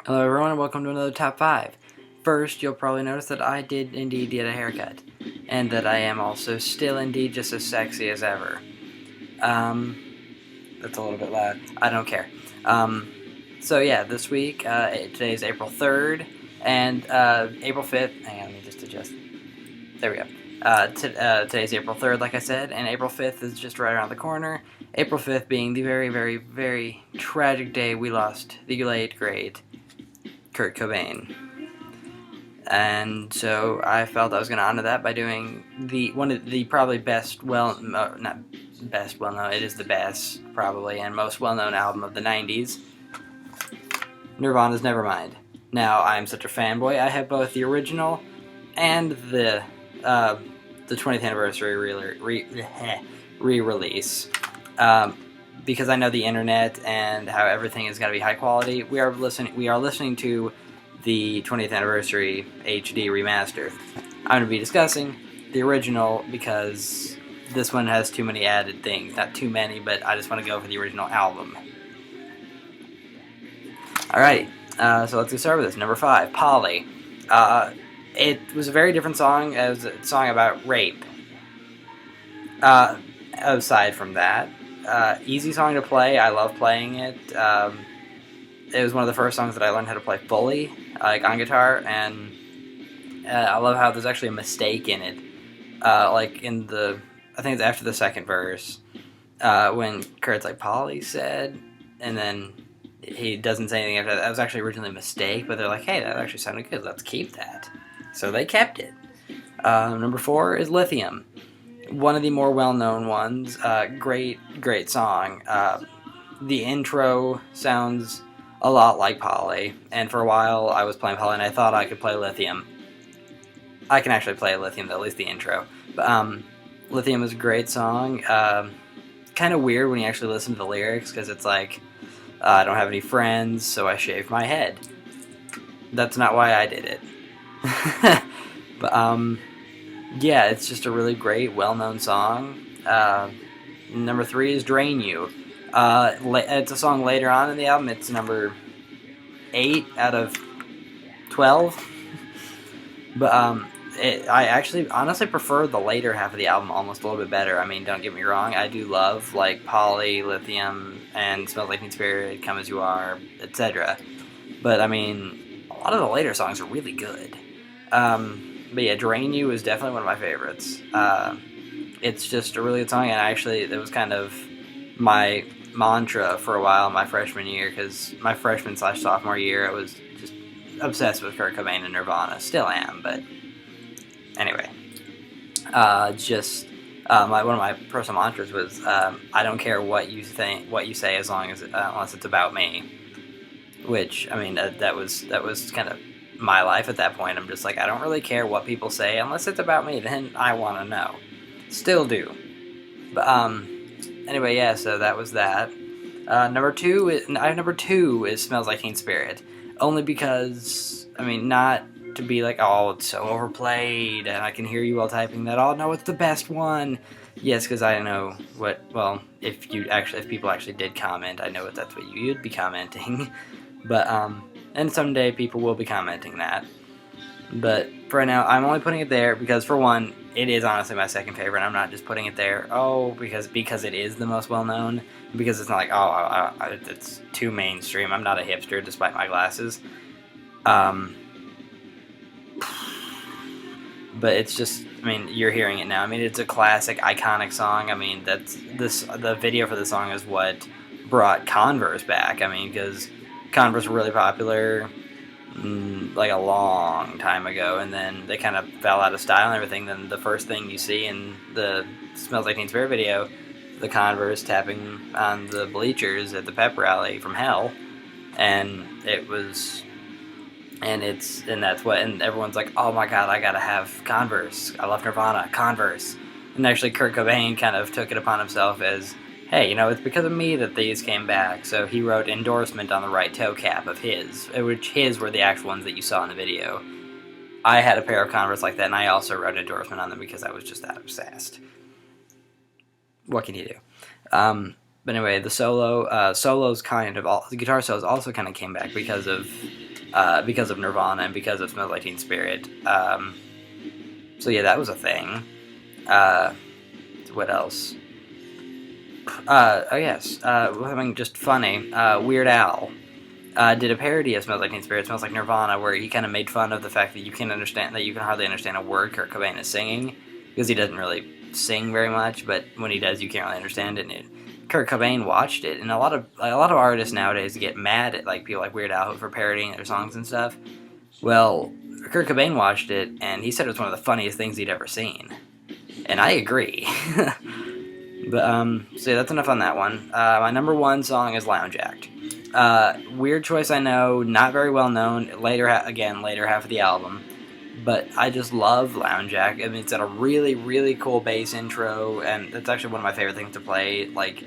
Hello everyone and welcome to another Top 5. First, you'll probably notice that I did indeed get a haircut, and that I am also still indeed just as sexy as ever. That's a little bit loud. I don't care. So yeah, this week, today is April 3rd, and April 5th, hang on, let me just adjust. There we go. Today's April 3rd, like I said, and April 5th is just right around the corner. April 5th being the very, very, very tragic day we lost the late, great Kurt Cobain. And so I felt I was going to honor that by doing one of the probably best, not best well-known, it is the best, probably, and most well-known album of the 90s, Nirvana's Nevermind. Now, I'm such a fanboy, I have both the original and the 20th anniversary re-release. Because I know the internet and how everything is going to be high quality, we are listening to the 20th anniversary HD remaster. I'm going to be discussing the original because this one has too many added things. Not too many, but I just want to go for the original album. Alrighty, so let's get started with this. Number 5, Polly. It was a very different song. It was a song about rape. Aside from that, easy song to play. I love playing it. It was one of the first songs that I learned how to play fully, like on guitar, and I love how there's actually a mistake in it. Like in I think it's after the second verse, when Kurt's like, Polly said, and then he doesn't say anything after that. That was actually originally a mistake, but they're like, hey, that actually sounded good, let's keep that. So they kept it. Number 4 is Lithium. One of the more well-known ones. Great song. The intro sounds a lot like Polly, and for a while I was playing Polly and I thought I could play Lithium. I can actually play Lithium, at least the intro. But Lithium is a great song. Kind of weird when you actually listen to the lyrics, because it's like, I don't have any friends, so I shaved my head. That's not why I did it. But yeah, it's just a really great, well-known song. Number 3 is Drain You. It's a song later on in the album. It's number 8 out of 12. But I actually honestly prefer the later half of the album almost a little bit better. I mean, don't get me wrong, I do love like Polly, Lithium, and Smells Like Teen Spirit, Come As You Are, etc. But I mean, a lot of the later songs are really good. But yeah, Drain You is definitely one of my favorites. It's just a really good song, and actually it was kind of my mantra for a while my freshman year, because my freshman/sophomore year I was just obsessed with Kurt Cobain and Nirvana. Still am, but anyway. One of my personal mantras was, I don't care what you say, as long as unless it's about me. Which, I mean, that was kind of my life at that point. I'm just like, I don't really care what people say unless it's about me. Then I want to know. Still do. But anyway, yeah. So that was that. Number two is Smells Like Teen Spirit. Only because, I mean, not to be like, oh, it's so overplayed, and I can hear you all typing that, oh no, it's the best one. Yes, because I know what. Well, if people actually did comment, I know that's what you'd be commenting. But and someday people will be commenting that. But for right now, I'm only putting it there because, for one, it is honestly my second favorite. I'm not just putting it there, because it is the most well-known. Because it's not like, it's too mainstream. I'm not a hipster, despite my glasses. But it's just, I mean, you're hearing it now. I mean, it's a classic, iconic song. I mean, the video for the song is what brought Converse back. I mean, because Converse were really popular like a long time ago, and then they kind of fell out of style and everything. Then the first thing you see in the Smells Like Teen Spirit video, the Converse tapping on the bleachers at the pep rally from hell, and and everyone's like, oh my god, I gotta have Converse. I love Nirvana, Converse. And actually Kurt Cobain kind of took it upon himself as, hey, it's because of me that these came back. So he wrote endorsement on the right toe cap of his, which his were the actual ones that you saw in the video. I had a pair of Converse like that, and I also wrote endorsement on them because I was just that obsessed. What can you do? But anyway, the guitar solos also kind of came back because of because of Nirvana and because of Smells Like Teen Spirit. So yeah, that was a thing. What else? Oh yes, something just funny. Weird Al did a parody of Smells Like Teen Spirit, Smells Like Nirvana, where he kind of made fun of the fact that you can hardly understand a word Kurt Cobain is singing, because he doesn't really sing very much, but when he does, you can't really understand it. And Kurt Cobain watched it, and a lot of artists nowadays get mad at like people like Weird Al for parodying their songs and stuff. Well, Kurt Cobain watched it, and he said it was one of the funniest things he'd ever seen, and I agree. But so yeah, that's enough on that one. My number one song is Lounge Act. Weird choice, I know, not very well known. Later half of the album, but I just love Lounge Act. I mean, it's got a really, really cool bass intro, and that's actually one of my favorite things to play. Like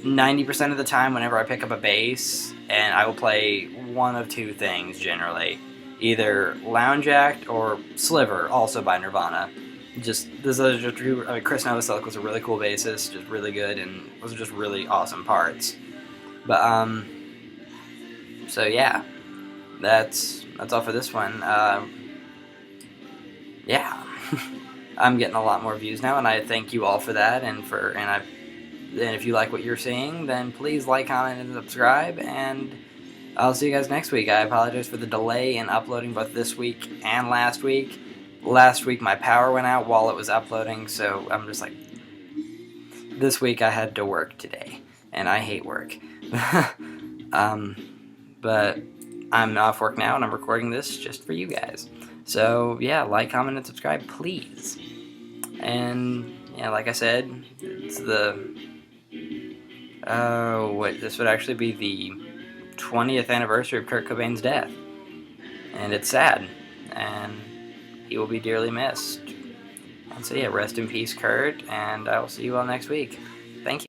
90% of the time, whenever I pick up a bass, and I will play one of two things generally, either Lounge Act or Sliver, also by Nirvana. Chris Novoselic was a really cool bassist, just really good, and those are just really awesome parts. But so yeah, that's all for this one. Yeah, I'm getting a lot more views now, and I thank you all for that. And if you like what you're seeing, then please like, comment, and subscribe. And I'll see you guys next week. I apologize for the delay in uploading both this week and last week. Last week my power went out while it was uploading, so I'm just like, this week I had to work today, and I hate work. But I'm off work now, and I'm recording this just for you guys. So yeah, like, comment, and subscribe, please. And yeah, like I said, it's this would actually be the 20th anniversary of Kurt Cobain's death, and it's sad, and he will be dearly missed. And so yeah, rest in peace, Kurt, and I will see you all next week. Thank you.